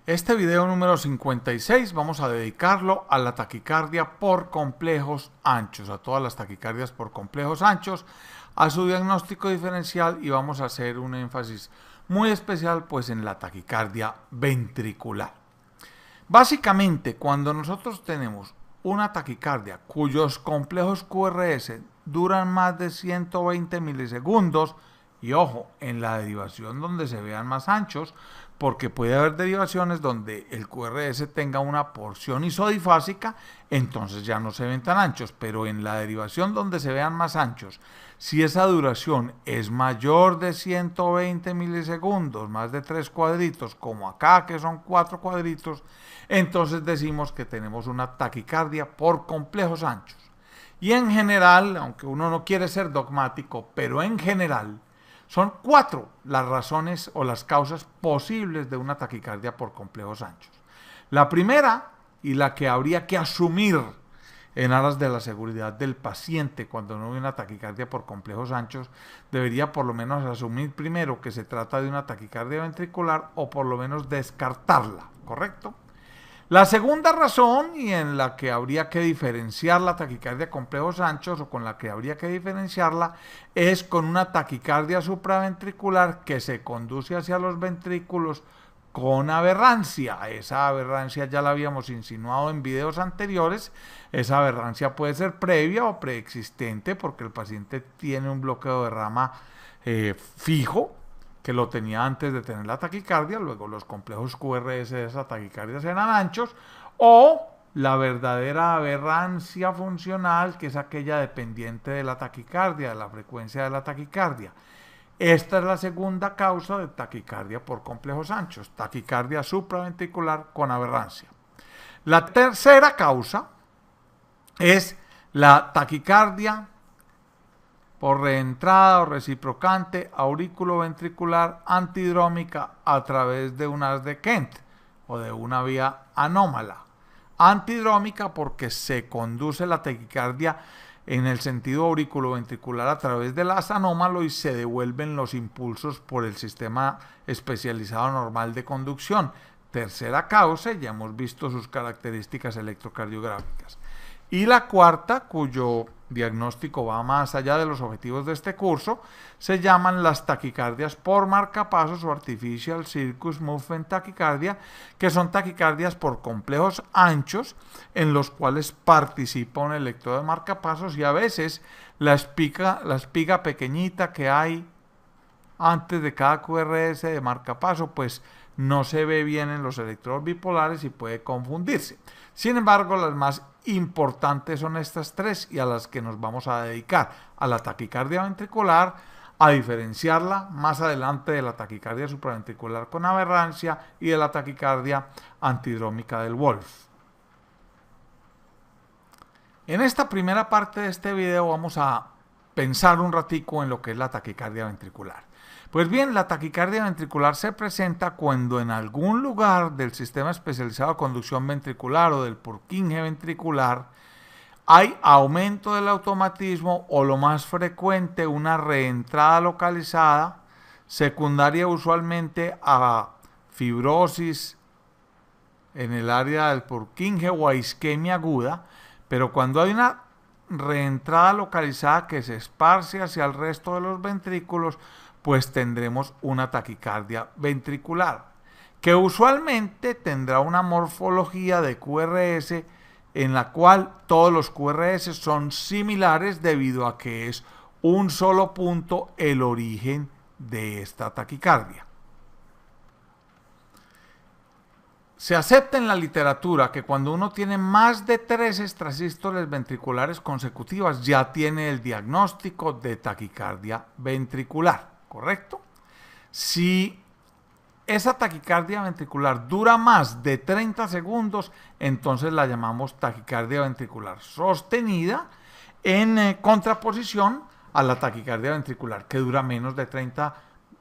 Este video número 56 vamos a dedicarlo a la taquicardia por complejos anchos, a todas las taquicardias por complejos anchos, a su diagnóstico diferencial, y vamos a hacer un énfasis muy especial pues en la taquicardia ventricular. Básicamente, cuando nosotros tenemos una taquicardia cuyos complejos QRS duran más de 120 milisegundos, y ojo, en la derivación donde se vean más anchos, porque puede haber derivaciones donde el QRS tenga una porción isodifásica, entonces ya no se ven tan anchos, pero en la derivación donde se vean más anchos, si esa duración es mayor de 120 milisegundos, más de 3 cuadritos, como acá que son 4 cuadritos, entonces decimos que tenemos una taquicardia por complejos anchos. Y en general, aunque uno no quiere ser dogmático, pero en general, son 4 las razones o las causas posibles de una taquicardia por complejos anchos. La primera, y la que habría que asumir en aras de la seguridad del paciente cuando no hay una taquicardia por complejos anchos, debería por lo menos asumir primero que se trata de una taquicardia ventricular o por lo menos descartarla, ¿correcto? La segunda razón, y en la que habría que diferenciar la taquicardia con complejos anchos, o con la que habría que diferenciarla, es con una taquicardia supraventricular que se conduce hacia los ventrículos con aberrancia. Esa aberrancia ya la habíamos insinuado en videos anteriores. Esa aberrancia puede ser previa o preexistente porque el paciente tiene un bloqueo de rama fijo, que lo tenía antes de tener la taquicardia, luego los complejos QRS de esa taquicardia serán anchos, o la verdadera aberrancia funcional, que es aquella dependiente de la taquicardia, de la frecuencia de la taquicardia. Esta es la segunda causa de taquicardia por complejos anchos, taquicardia supraventricular con aberrancia. La tercera causa es la taquicardia por reentrada o reciprocante auriculoventricular antidrómica a través de un haz de Kent o de una vía anómala. Antidrómica porque se conduce la taquicardia en el sentido auriculoventricular a través del haz anómalo y se devuelven los impulsos por el sistema especializado normal de conducción. Tercera causa, ya hemos visto sus características electrocardiográficas. Y la cuarta, cuyo diagnóstico va más allá de los objetivos de este curso, se llaman las taquicardias por marcapasos o artificial circus movement taquicardia, que son taquicardias por complejos anchos en los cuales participa un electrodo de marcapasos y a veces la espiga pequeñita que hay antes de cada QRS de marcapaso pues no se ve bien en los electrodos bipolares y puede confundirse. Sin embargo, las más importantes son estas tres y a las que nos vamos a dedicar: a la taquicardia ventricular, a diferenciarla más adelante de la taquicardia supraventricular con aberrancia y de la taquicardia antidrómica del Wolff. En esta primera parte de este video vamos a pensar un ratico en lo que es la taquicardia ventricular. Pues bien, la taquicardia ventricular se presenta cuando en algún lugar del sistema especializado de conducción ventricular o del Purkinje ventricular hay aumento del automatismo o, lo más frecuente, una reentrada localizada secundaria usualmente a fibrosis en el área del Purkinje o a isquemia aguda, pero cuando hay una reentrada localizada que se esparce hacia el resto de los ventrículos, pues tendremos una taquicardia ventricular, que usualmente tendrá una morfología de QRS en la cual todos los QRS son similares debido a que es un solo punto el origen de esta taquicardia. Se acepta en la literatura que cuando uno tiene más de 3 extrasístoles ventriculares consecutivas ya tiene el diagnóstico de taquicardia ventricular, ¿correcto? Si esa taquicardia ventricular dura más de 30 segundos, entonces la llamamos taquicardia ventricular sostenida, en contraposición a la taquicardia ventricular que dura menos de 30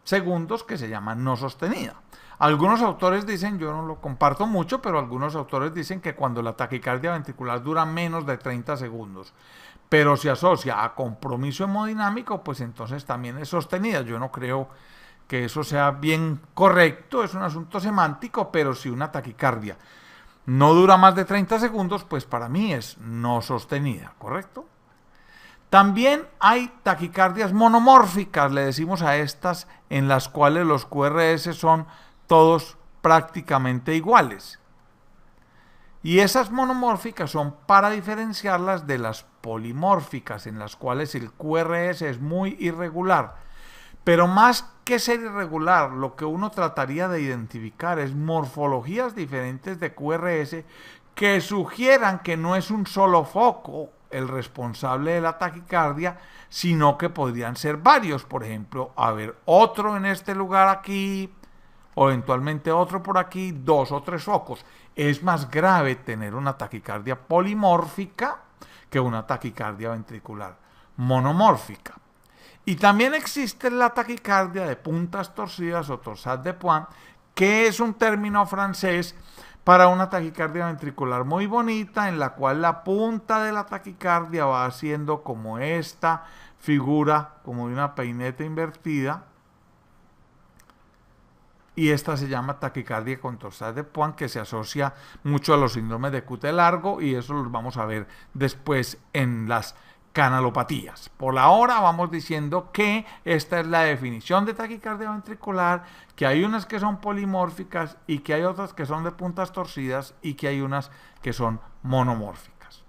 segundos, que se llama no sostenida. Algunos autores dicen, yo no lo comparto mucho, pero algunos autores dicen que cuando la taquicardia ventricular dura menos de 30 segundos, pero se asocia a compromiso hemodinámico, pues entonces también es sostenida. Yo no creo que eso sea bien correcto, es un asunto semántico, pero si una taquicardia no dura más de 30 segundos, pues para mí es no sostenida, ¿correcto? También hay taquicardias monomórficas, le decimos a estas, en las cuales los QRS son todos prácticamente iguales. Y esas monomórficas son para diferenciarlas de las polimórficas, en las cuales el QRS es muy irregular. Pero más que ser irregular, lo que uno trataría de identificar es morfologías diferentes de QRS que sugieran que no es un solo foco el responsable de la taquicardia, sino que podrían ser varios. Por ejemplo, haber otro en este lugar aquí, o eventualmente otro por aquí, 2 o 3 focos. Es más grave tener una taquicardia polimórfica que una taquicardia ventricular monomórfica. Y también existe la taquicardia de puntas torcidas o torsade de Pointes, que es un término francés para una taquicardia ventricular muy bonita, en la cual la punta de la taquicardia va haciendo como esta figura, como de una peineta invertida. Y esta se llama taquicardia con torsade de Pointes, que se asocia mucho a los síndromes de QT largo, y eso los vamos a ver después en las canalopatías. Por ahora vamos diciendo que esta es la definición de taquicardia ventricular, que hay unas que son polimórficas y que hay otras que son de puntas torcidas y que hay unas que son monomórficas.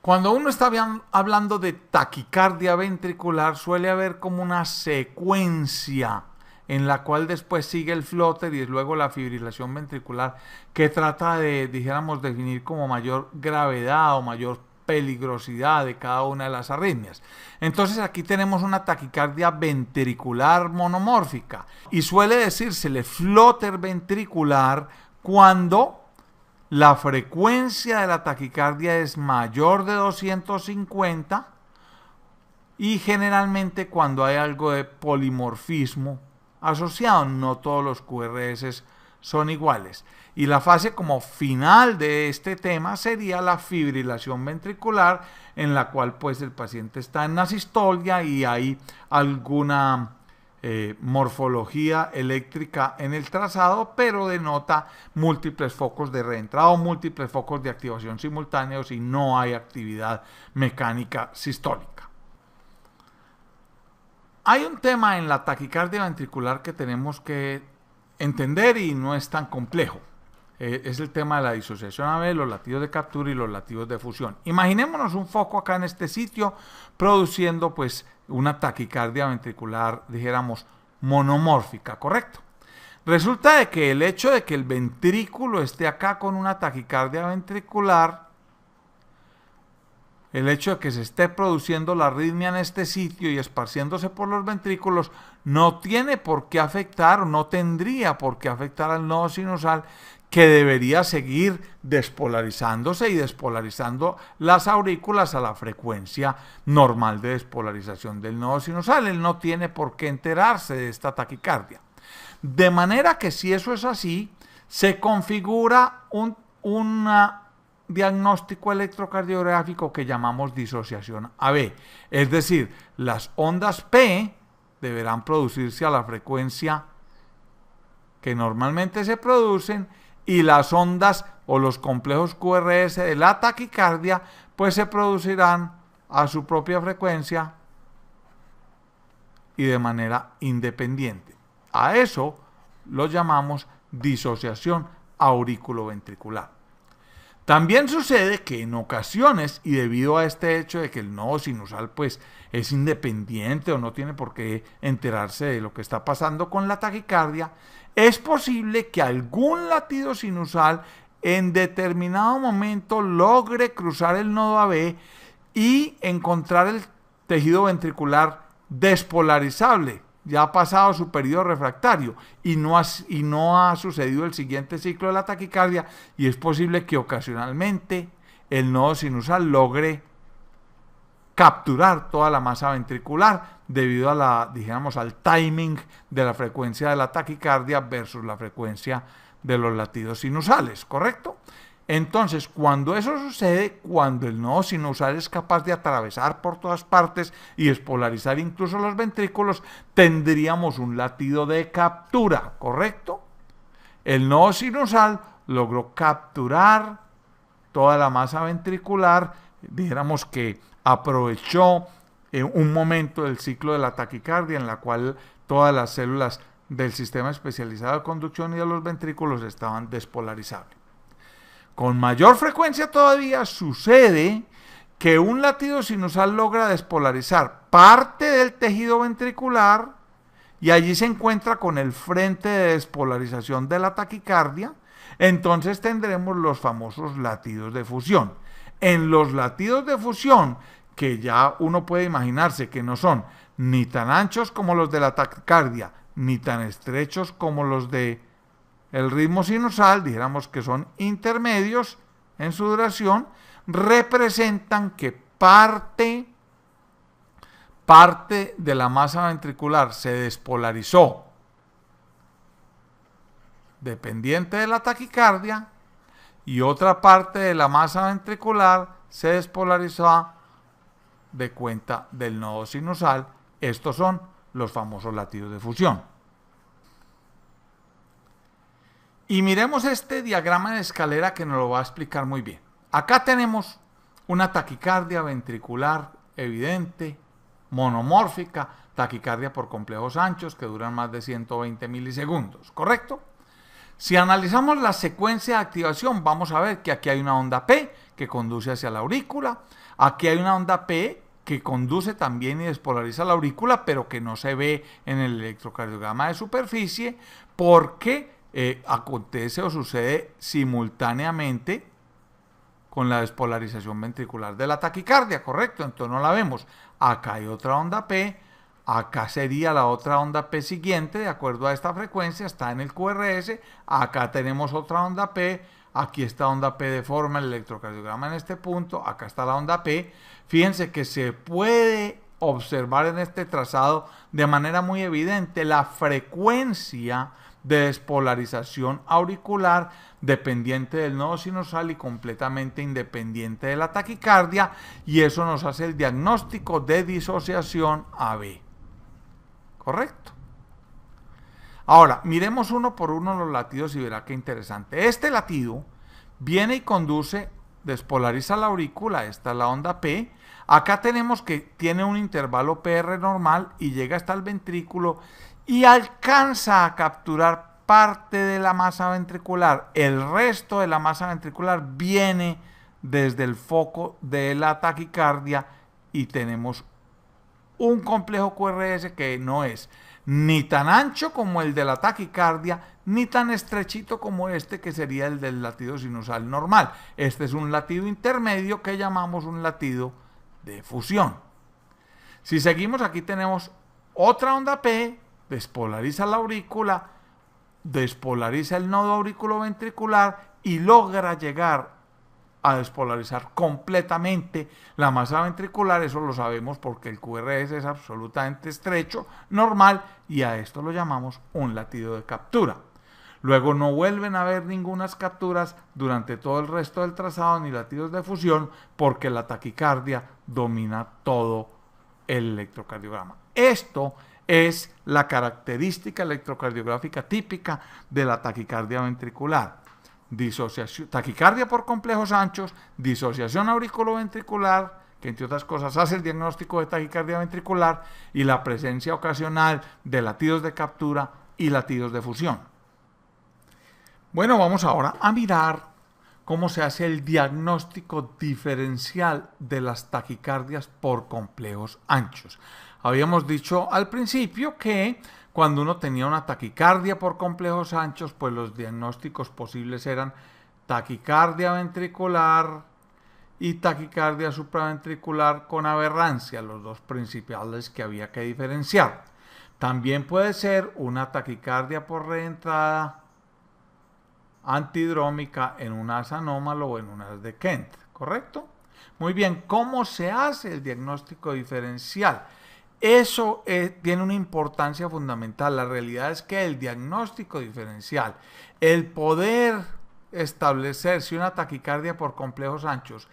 Cuando uno está hablando de taquicardia ventricular, suele haber como una secuencia en la cual después sigue el flutter y luego la fibrilación ventricular, que trata de, dijéramos, definir como mayor gravedad o mayor peligrosidad de cada una de las arritmias. Entonces aquí tenemos una taquicardia ventricular monomórfica y suele decírsele flutter ventricular cuando la frecuencia de la taquicardia es mayor de 250 y generalmente cuando hay algo de polimorfismo asociado. No todos los QRS son iguales. Y la fase como final de este tema sería la fibrilación ventricular, en la cual pues el paciente está en asistolia y hay alguna morfología eléctrica en el trazado, pero denota múltiples focos de reentrada o múltiples focos de activación simultáneos y no hay actividad mecánica sistólica. Hay un tema en la taquicardia ventricular que tenemos que entender y no es tan complejo. Es el tema de la disociación AB, los latidos de captura y los latidos de fusión. Imaginémonos un foco acá en este sitio produciendo pues una taquicardia ventricular, dijéramos, monomórfica, ¿correcto? Resulta de que el hecho de que el ventrículo esté acá con una taquicardia ventricular, el hecho de que se esté produciendo la arritmia en este sitio y esparciéndose por los ventrículos, no tiene por qué afectar, o no tendría por qué afectar al nodo sinusal, que debería seguir despolarizándose y despolarizando las aurículas a la frecuencia normal de despolarización del nodo sinusal. Él no tiene por qué enterarse de esta taquicardia. De manera que si eso es así, se configura un diagnóstico electrocardiográfico que llamamos disociación AB. Es decir, las ondas P deberán producirse a la frecuencia que normalmente se producen y las ondas o los complejos QRS de la taquicardia pues se producirán a su propia frecuencia y de manera independiente. A eso lo llamamos disociación auriculoventricular. También sucede que en ocasiones, y debido a este hecho de que el nodo sinusal pues es independiente o no tiene por qué enterarse de lo que está pasando con la taquicardia, es posible que algún latido sinusal en determinado momento logre cruzar el nodo AB y encontrar el tejido ventricular despolarizable. Ya ha pasado su periodo refractario y no ha sucedido el siguiente ciclo de la taquicardia, y es posible que ocasionalmente el nodo sinusal logre capturar toda la masa ventricular debido a dijéramos, al timing de la frecuencia de la taquicardia versus la frecuencia de los latidos sinusales, ¿correcto? Entonces, cuando eso sucede, cuando el nodo sinusal es capaz de atravesar por todas partes y despolarizar incluso los ventrículos, tendríamos un latido de captura, ¿correcto? El nodo sinusal logró capturar toda la masa ventricular, dijéramos que aprovechó un momento del ciclo de la taquicardia en la cual todas las células del sistema especializado de conducción y de los ventrículos estaban despolarizables. Con mayor frecuencia todavía sucede que un latido sinusal logra despolarizar parte del tejido ventricular y allí se encuentra con el frente de despolarización de la taquicardia, entonces tendremos los famosos latidos de fusión. En los latidos de fusión, que ya uno puede imaginarse que no son ni tan anchos como los de la taquicardia, ni tan estrechos como los de el ritmo sinusal, dijéramos que son intermedios en su duración, representan que parte de la masa ventricular se despolarizó dependiente de la taquicardia y otra parte de la masa ventricular se despolarizó de cuenta del nodo sinusal. Estos son los famosos latidos de fusión. Y miremos este diagrama de escalera que nos lo va a explicar muy bien. Acá tenemos una taquicardia ventricular evidente, monomórfica, taquicardia por complejos anchos que duran más de 120 milisegundos, ¿correcto? Si analizamos la secuencia de activación, vamos a ver que aquí hay una onda P que conduce hacia la aurícula, aquí hay una onda P que conduce también y despolariza la aurícula, pero que no se ve en el electrocardiograma de superficie porque acontece o sucede simultáneamente con la despolarización ventricular de la taquicardia, ¿correcto? Entonces no la vemos. Acá hay otra onda P, acá sería la otra onda P siguiente, de acuerdo a esta frecuencia, está en el QRS, acá tenemos otra onda P, aquí está onda P deforma el electrocardiograma en este punto, acá está la onda P. Fíjense que se puede observar en este trazado de manera muy evidente la frecuencia de despolarización auricular dependiente del nodo sinusal y completamente independiente de la taquicardia, y eso nos hace el diagnóstico de disociación AB. ¿Correcto? Ahora, miremos uno por uno los latidos y verá qué interesante. Este latido viene y conduce, despolariza la aurícula, esta es la onda P. Acá tenemos que tiene un intervalo PR normal y llega hasta el ventrículo y alcanza a capturar parte de la masa ventricular. El resto de la masa ventricular viene desde el foco de la taquicardia y tenemos un complejo QRS que no es ni tan ancho como el de la taquicardia, ni tan estrechito como este que sería el del latido sinusal normal. Este es un latido intermedio que llamamos un latido de fusión. Si seguimos, aquí tenemos otra onda P, despolariza la aurícula, despolariza el nodo auriculoventricular y logra llegar a despolarizar completamente la masa ventricular. Eso lo sabemos porque el QRS es absolutamente estrecho, normal, y a esto lo llamamos un latido de captura. Luego no vuelven a haber ninguna capturas durante todo el resto del trazado ni latidos de fusión porque la taquicardia domina todo el electrocardiograma. Esto es la característica electrocardiográfica típica de la taquicardia ventricular. Disociación, taquicardia por complejos anchos, disociación auriculoventricular, que entre otras cosas hace el diagnóstico de taquicardia ventricular, y la presencia ocasional de latidos de captura y latidos de fusión. Bueno, vamos ahora a mirar cómo se hace el diagnóstico diferencial de las taquicardias por complejos anchos. Habíamos dicho al principio que cuando uno tenía una taquicardia por complejos anchos, pues los diagnósticos posibles eran taquicardia ventricular y taquicardia supraventricular con aberrancia, los dos principales que había que diferenciar. También puede ser una taquicardia por reentrada antidrómica en un as anómalo o en un as de Kent, ¿correcto? Muy bien, ¿cómo se hace el diagnóstico diferencial? Eso tiene una importancia fundamental. La realidad es que el diagnóstico diferencial, el poder establecer si una taquicardia por complejos anchos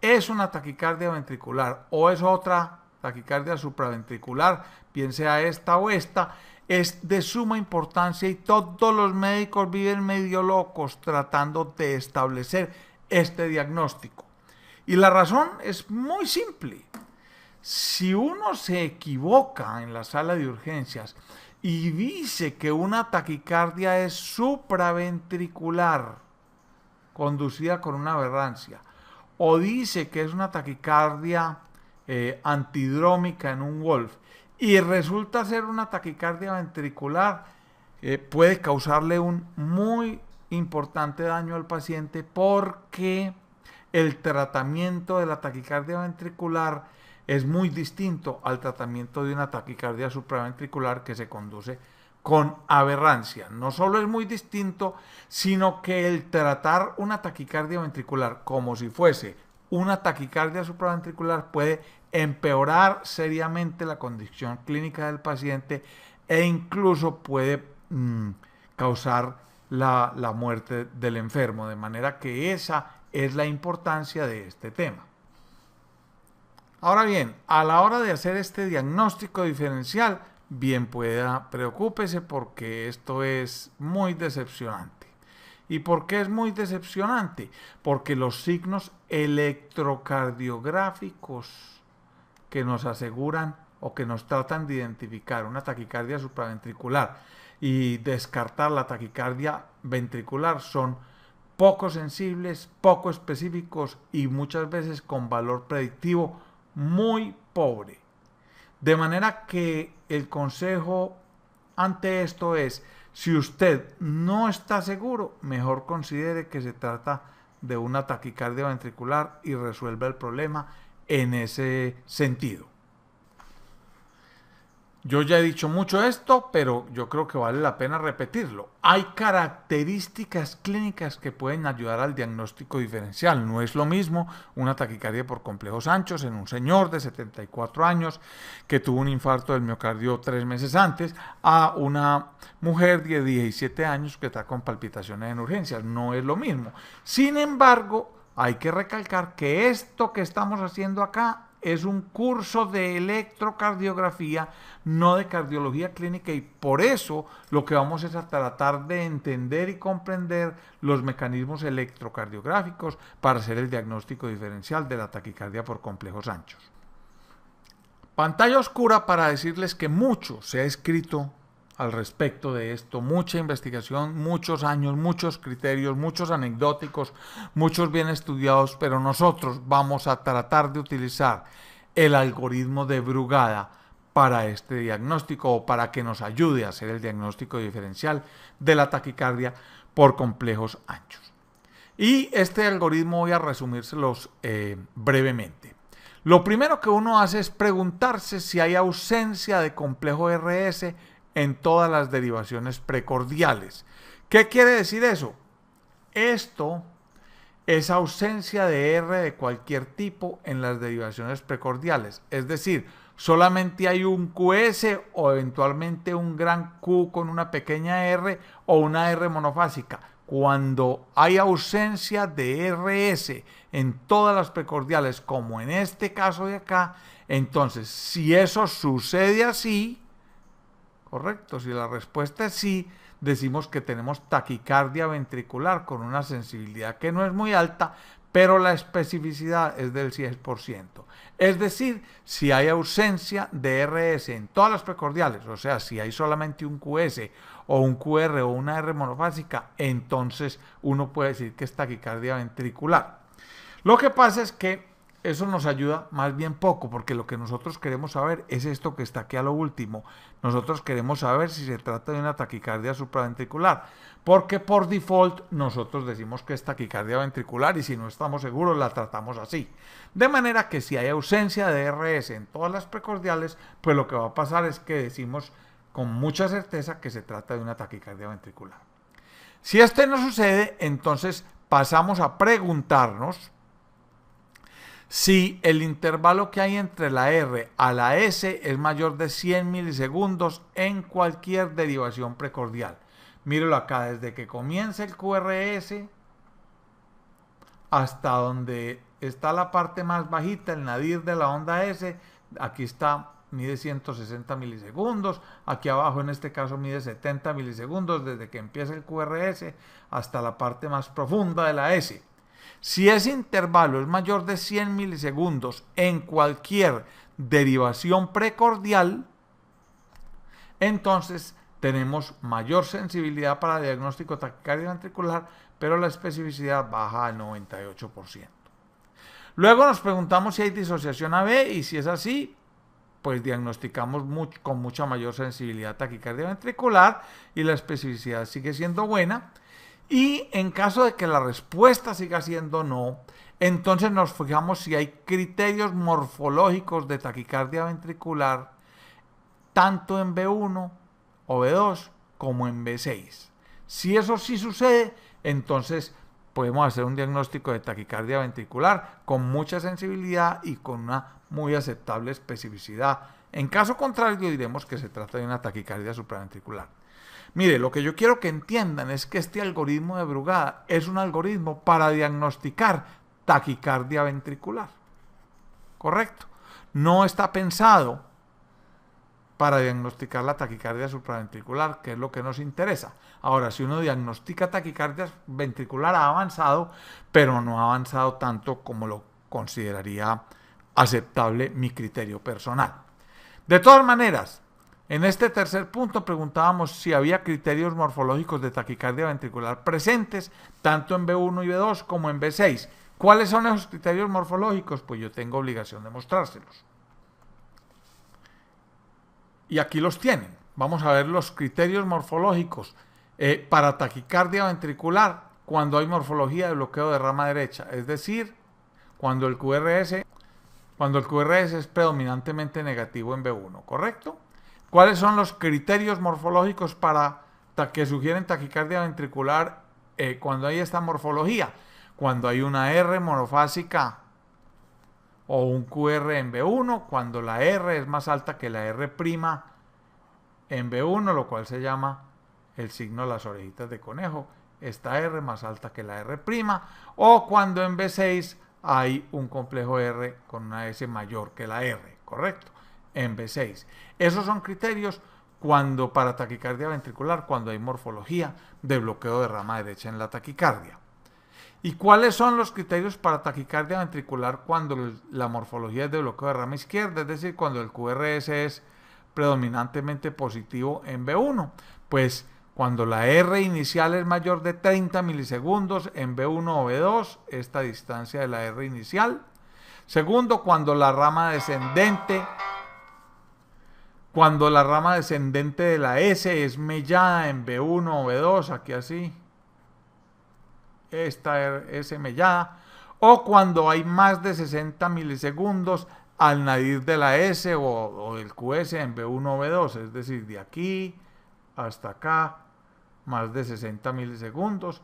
es una taquicardia ventricular o es otra taquicardia supraventricular, bien sea esta o esta, es de suma importancia y todos los médicos viven medio locos tratando de establecer este diagnóstico. Y la razón es muy simple. Si uno se equivoca en la sala de urgencias y dice que una taquicardia es supraventricular, conducida con una aberrancia, o dice que es una taquicardia antidrómica en un Wolf, y resulta ser una taquicardia ventricular, puede causarle un muy importante daño al paciente porque el tratamiento de la taquicardia ventricular es muy distinto al tratamiento de una taquicardia supraventricular que se conduce con aberrancia. No solo es muy distinto, sino que el tratar una taquicardia ventricular como si fuese una taquicardia supraventricular puede empeorar seriamente la condición clínica del paciente e incluso puede causar la muerte del enfermo, de manera que esa es la importancia de este tema. Ahora bien, a la hora de hacer este diagnóstico diferencial, bien pueda, preocúpese porque esto es muy decepcionante. ¿Y por qué es muy decepcionante? Porque los signos electrocardiográficos que nos aseguran o que nos tratan de identificar una taquicardia supraventricular y descartar la taquicardia ventricular son poco sensibles, poco específicos y muchas veces con valor predictivo muy pobre. De manera que el consejo ante esto es, si usted no está seguro, mejor considere que se trata de una taquicardia ventricular y resuelva el problema en ese sentido. Yo ya he dicho mucho esto, pero yo creo que vale la pena repetirlo. Hay características clínicas que pueden ayudar al diagnóstico diferencial. No es lo mismo una taquicardia por complejos anchos en un señor de 74 años que tuvo un infarto del miocardio 3 meses antes a una mujer de 17 años que está con palpitaciones en urgencias. No es lo mismo. Sin embargo, hay que recalcar que esto que estamos haciendo acá es un curso de electrocardiografía, no de cardiología clínica, y por eso lo que vamos es a tratar de entender y comprender los mecanismos electrocardiográficos para hacer el diagnóstico diferencial de la taquicardia por complejos anchos. Pantalla oscura para decirles que mucho se ha escrito al respecto de esto, mucha investigación, muchos años, muchos criterios, muchos anecdóticos, muchos bien estudiados, pero nosotros vamos a tratar de utilizar el algoritmo de Brugada para este diagnóstico o para que nos ayude a hacer el diagnóstico diferencial de la taquicardia por complejos anchos. Y este algoritmo voy a resumírselos brevemente. Lo primero que uno hace es preguntarse si hay ausencia de complejo RS en todas las derivaciones precordiales. ¿Qué quiere decir eso? Esto es ausencia de R de cualquier tipo en las derivaciones precordiales. Es decir, solamente hay un QS o eventualmente un gran Q con una pequeña R o una R monofásica. Cuando hay ausencia de RS en todas las precordiales, como en este caso de acá, entonces si eso sucede así, correcto, si la respuesta es sí, decimos que tenemos taquicardia ventricular con una sensibilidad que no es muy alta, pero la especificidad es del 100%. Es decir, si hay ausencia de RS en todas las precordiales, o sea, si hay solamente un QS o un QR o una R monofásica, entonces uno puede decir que es taquicardia ventricular. Lo que pasa es que eso nos ayuda más bien poco, porque lo que nosotros queremos saber es esto que está aquí a lo último. Nosotros queremos saber si se trata de una taquicardia supraventricular, porque por default nosotros decimos que es taquicardia ventricular y si no estamos seguros la tratamos así. De manera que si hay ausencia de RS en todas las precordiales, pues lo que va a pasar es que decimos con mucha certeza que se trata de una taquicardia ventricular. Si esto no sucede, entonces pasamos a preguntarnos si el intervalo que hay entre la R a la S es mayor de 100 milisegundos en cualquier derivación precordial. Míralo acá, desde que comienza el QRS hasta donde está la parte más bajita, el nadir de la onda S, aquí está, mide 160 milisegundos, aquí abajo en este caso mide 70 milisegundos desde que empieza el QRS hasta la parte más profunda de la S. Si ese intervalo es mayor de 100 milisegundos en cualquier derivación precordial, entonces tenemos mayor sensibilidad para diagnóstico de taquicardia ventricular, pero la especificidad baja al 98%. Luego nos preguntamos si hay disociación AB y si es así, pues diagnosticamos con mucha mayor sensibilidad taquicardia ventricular y la especificidad sigue siendo buena. Y en caso de que la respuesta siga siendo no, entonces nos fijamos si hay criterios morfológicos de taquicardia ventricular tanto en B1 o B2 como en B6. Si eso sí sucede, entonces podemos hacer un diagnóstico de taquicardia ventricular con mucha sensibilidad y con una muy aceptable especificidad. En caso contrario, diremos que se trata de una taquicardia supraventricular. Mire, lo que yo quiero que entiendan es que este algoritmo de Brugada es un algoritmo para diagnosticar taquicardia ventricular. ¿Correcto? No está pensado para diagnosticar la taquicardia supraventricular, que es lo que nos interesa. Ahora, si uno diagnostica taquicardia ventricular, ha avanzado, pero no ha avanzado tanto como lo consideraría aceptable mi criterio personal. De todas maneras, en este tercer punto preguntábamos si había criterios morfológicos de taquicardia ventricular presentes, tanto en B1 y B2 como en B6. ¿Cuáles son esos criterios morfológicos? Pues yo tengo obligación de mostrárselos. Y aquí los tienen. Vamos a ver los criterios morfológicos para taquicardia ventricular cuando hay morfología de bloqueo de rama derecha, es decir, cuando el QRS es predominantemente negativo en B1, ¿correcto? ¿Cuáles son los criterios morfológicos que sugieren taquicardia ventricular cuando hay esta morfología? Cuando hay una R monofásica o un QR en B1, cuando la R es más alta que la R' en B1, lo cual se llama el signo de las orejitas de conejo, esta R más alta que la R', o cuando en B6 hay un complejo R con una S mayor que la R, ¿correcto? En B6. Esos son criterios para taquicardia ventricular, cuando hay morfología de bloqueo de rama derecha en la taquicardia. ¿Y cuáles son los criterios para taquicardia ventricular cuando la morfología es de bloqueo de rama izquierda? Es decir, cuando el QRS es predominantemente positivo en B1. Pues cuando la R inicial es mayor de 30 milisegundos en B1 o B2, esta distancia de la R inicial. Segundo, cuando la rama descendente de la S es mellada en B1 o B2, aquí así, esta S mellada, o cuando hay más de 60 milisegundos al nadir de la S o del QS en B1 o B2, es decir, de aquí hasta acá, más de 60 milisegundos,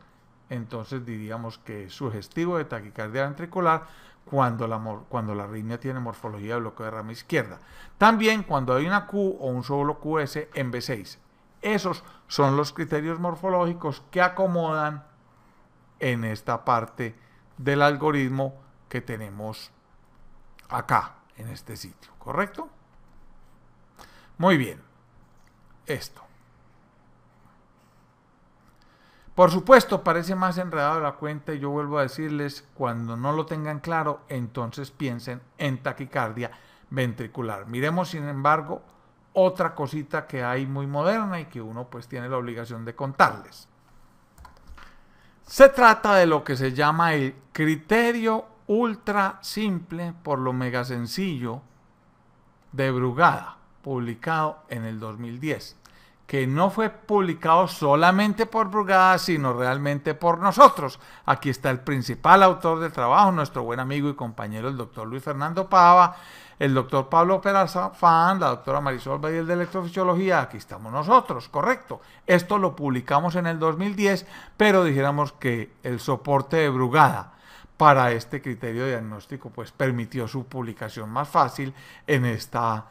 entonces diríamos que es sugestivo de taquicardia ventricular cuando la arritmia tiene morfología de bloqueo de rama izquierda. También cuando hay una Q o un solo QS en B6. Esos son los criterios morfológicos que acomodan en esta parte del algoritmo que tenemos acá, en este sitio, ¿correcto? Muy bien, esto. Por supuesto, parece más enredado de la cuenta y yo vuelvo a decirles, cuando no lo tengan claro, entonces piensen en taquicardia ventricular. Miremos, sin embargo, otra cosita que hay muy moderna y que uno pues tiene la obligación de contarles. Se trata de lo que se llama el criterio ultra simple por lo mega sencillo de Brugada, publicado en el 2010, que no fue publicado solamente por Brugada, sino realmente por nosotros. Aquí está el principal autor del trabajo, nuestro buen amigo y compañero, el doctor Luis Fernando Pava, el doctor Pablo Perazafán, la doctora Marisol Badiel de Electrofisiología, aquí estamos nosotros, correcto. Esto lo publicamos en el 2010, pero dijéramos que el soporte de Brugada para este criterio diagnóstico pues permitió su publicación más fácil en esta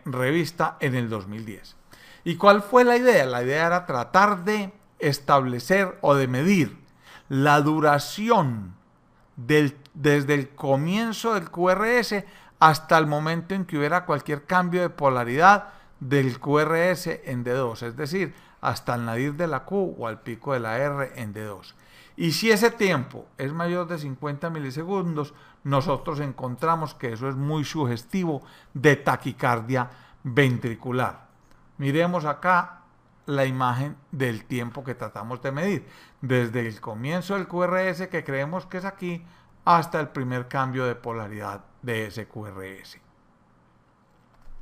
revista en el 2010. ¿Y cuál fue la idea? La idea era tratar de establecer o de medir la duración desde el comienzo del QRS hasta el momento en que hubiera cualquier cambio de polaridad del QRS en D2, es decir, hasta el nadir de la Q o al pico de la R en D2. Y si ese tiempo es mayor de 50 milisegundos, nosotros encontramos que eso es muy sugestivo de taquicardia ventricular. Miremos acá la imagen del tiempo que tratamos de medir, desde el comienzo del QRS, que creemos que es aquí, hasta el primer cambio de polaridad de ese QRS.